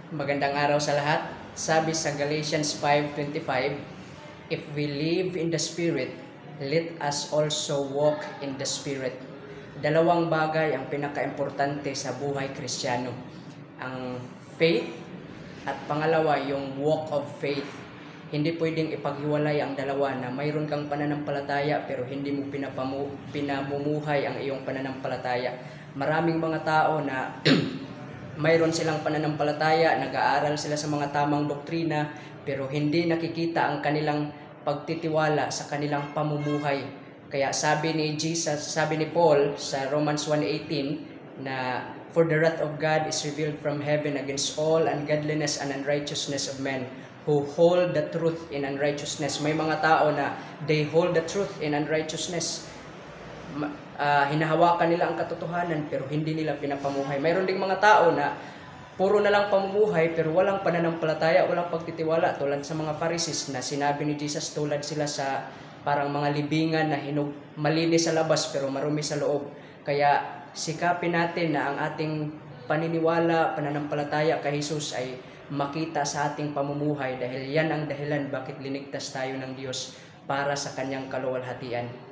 Magandang araw sa lahat. Sabi sa Galatians 5:25, if we live in the Spirit, let us also walk in the Spirit. Dalawang bagay ang pinaka-importante sa buhay Kristiyano. Ang faith at pangalawa yung walk of faith. Hindi pwedeng ipaghiwalay ang dalawa na mayroon kang pananampalataya pero hindi mo pinamumuhay ang iyong pananampalataya. Maraming mga tao na mayroon silang pananampalataya, nag-aaral sila sa mga tamang doktrina, pero hindi nakikita ang kanilang pagtitiwala sa kanilang pamumuhay. Kaya sabi ni Paul sa Romans 1:18 na for the wrath of God is revealed from heaven against all ungodliness and unrighteousness of men who hold the truth in unrighteousness. May mga tao na they hold the truth in unrighteousness. Hinahawakan nila ang katotohanan pero hindi nila pinapamuhay. Mayroon ding mga tao na puro na lang pamumuhay pero walang pananampalataya, walang pagtitiwala, tulad sa mga Pharisees na sinabi ni Jesus, tulad sila sa parang mga libingan na malinis sa labas pero marumi sa loob. Kaya sikapin natin na ang ating paniniwala, pananampalataya kay Jesus ay makita sa ating pamumuhay dahil yan ang dahilan bakit linigtas tayo ng Diyos para sa kanyang kaluwalhatian.